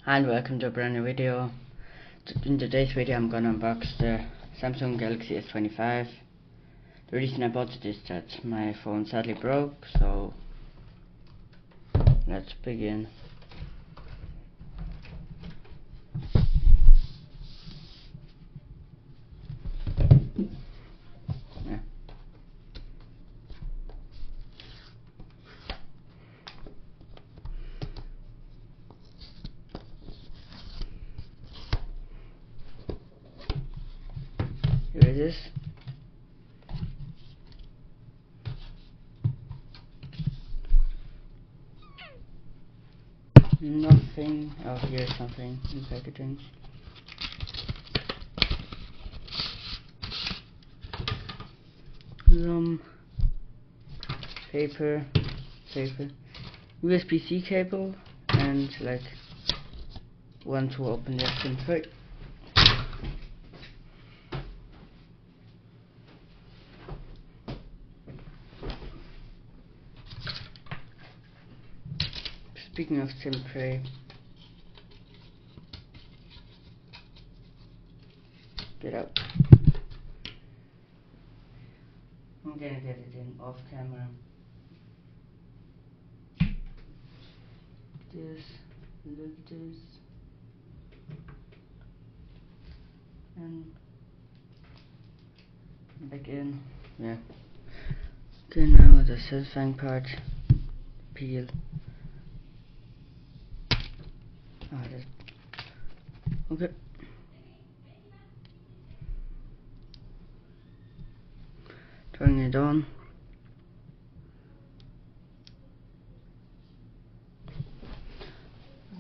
And welcome to a brand new video. In today's video I'm gonna unbox the Samsung Galaxy S25. The reason I bought it is that my phone sadly broke, so let's begin. Here it is. Nothing. Oh, here's something in packaging. Some paper, USB-C cable, and like one to open the S25. Speaking of S25, get out. I'm gonna get it in off camera. This, look this, and back in. Yeah. Okay, now the satisfying part. Peel. Okay. Turning it on.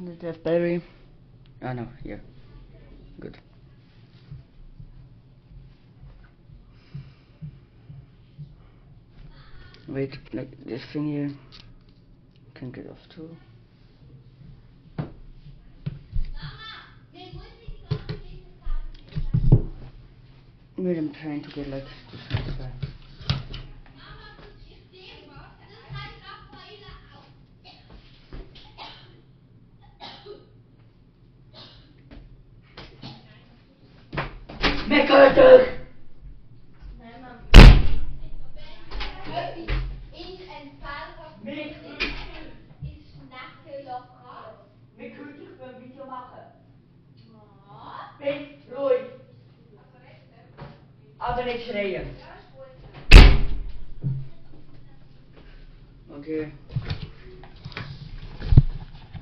Is that battery? Oh no, here. Good. Wait, like this thing here can get off too. Wait, I'm trying to get like this transfer. Mekkelijk! Nee, man. In een vader is snakken locker. Wie kunt je een video maken? Wat? Pink, Roy. Aber nicht schreien. Ja, is goed. Okay.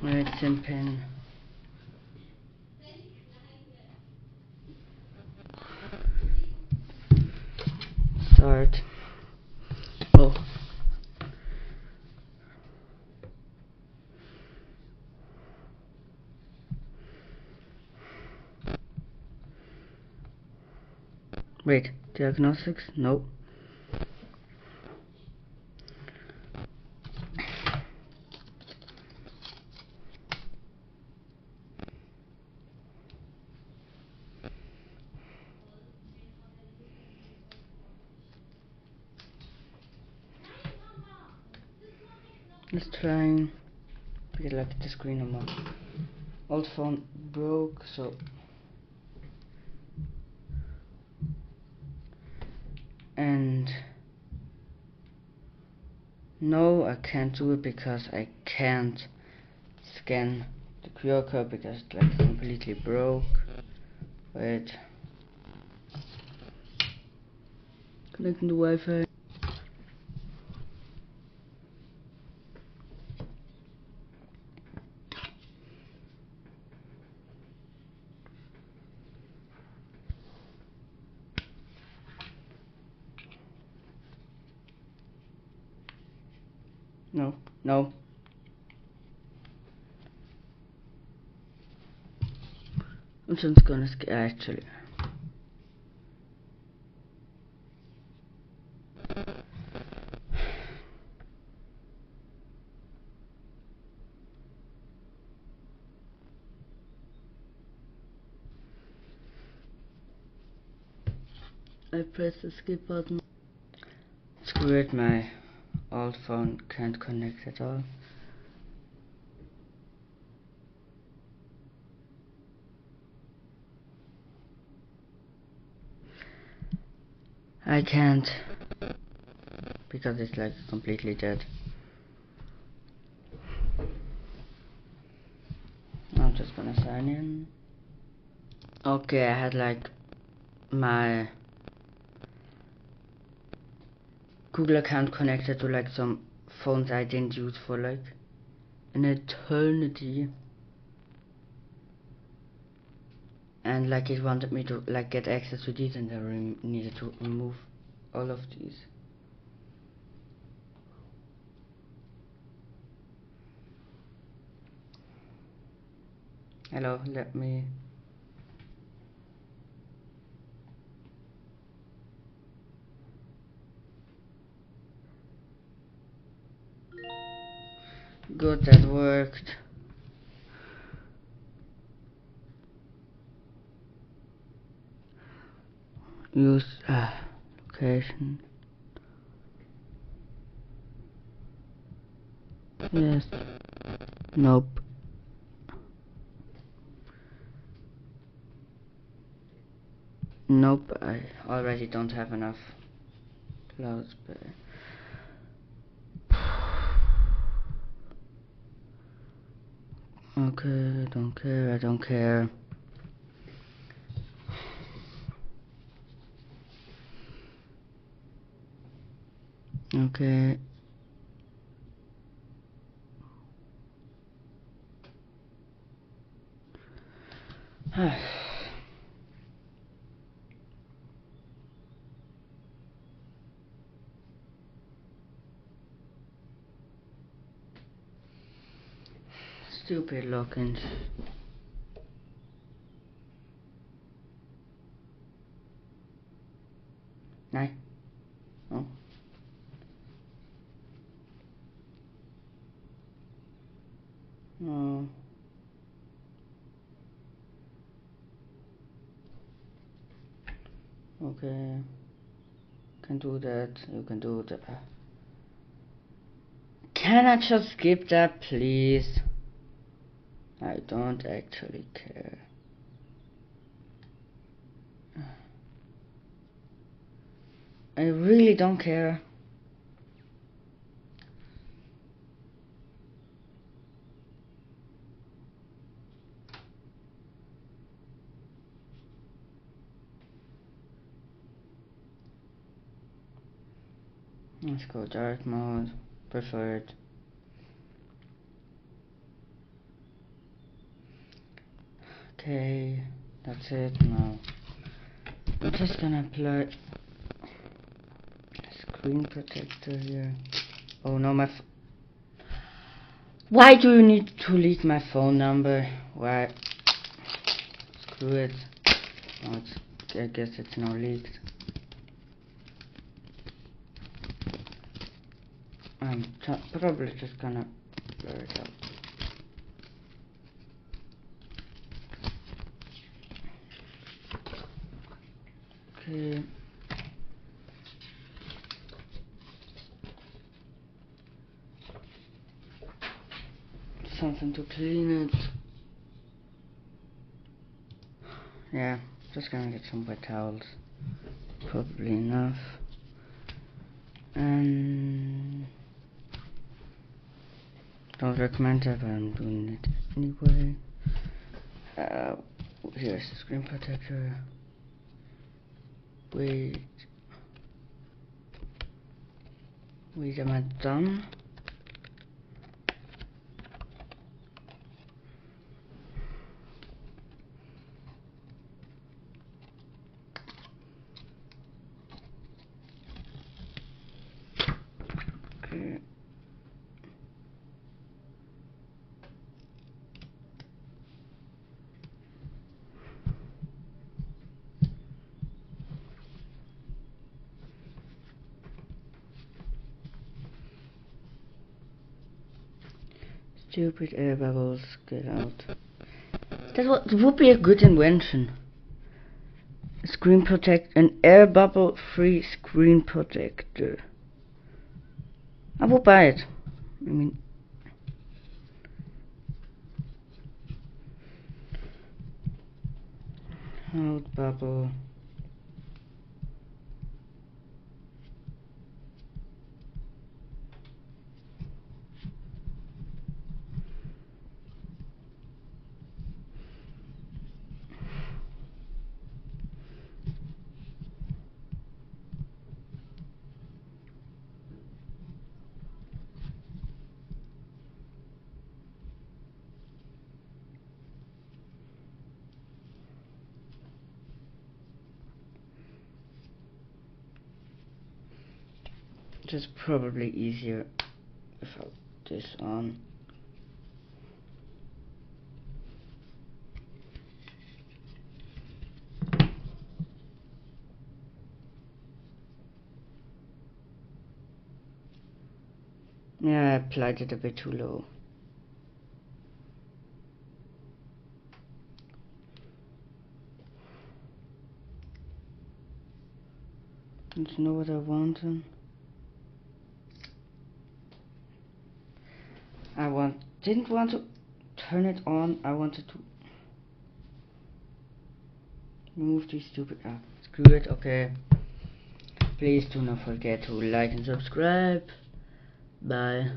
Let's pen. Start. Oh. Wait, diagnostics? No. Let's try to get like the screen on my old phone broke, so and no, I can't do it because I can't scan the QR code because it's like completely broke. Wait, connecting the Wi-Fi. No. I'm just gonna actually. I pressed the skip button. It's weird, my old phone can't connect at all. I can't, because it's like completely dead. I'm just gonna sign in. Okay, I had like my Google account connected to like some phones I didn't use for like an eternity, and like it wanted me to like get access to these, and I needed to remove all of these. Hello, let me. Good, that worked. Use location. Yes. Nope. Nope, I already don't have enough cloud space. Okay, don't care, I don't care. Okay. Stupid logins. Nee. Oh. Oh. Okay. Can do that. You can do that. Can I just skip that, please? I don't actually care. I really don't care. Let's go dark mode. Preferred. Okay, that's it now. I'm just gonna apply screen protector here. Oh no, my why do you need to leak my phone number? Why? Screw it. Oh, I guess it's now leaked. I'm probably just gonna blur it out. Okay. Something to clean it. Yeah, just gonna get some wet towels. Probably enough. And don't recommend it, but I'm doing it anyway. Here's the screen protector. Wait, am I done? Okay. Stupid air bubbles, get out. That would be a good invention. Screen protect, an air bubble free screen protector. I will buy it. I mean, out bubble. Which is probably easier without this on. Yeah, I applied it a bit too low. Don't know what I wanted. Didn't want to turn it on. I wanted to move this stupid app. Screw it. Okay. Please do not forget to like and subscribe. Bye.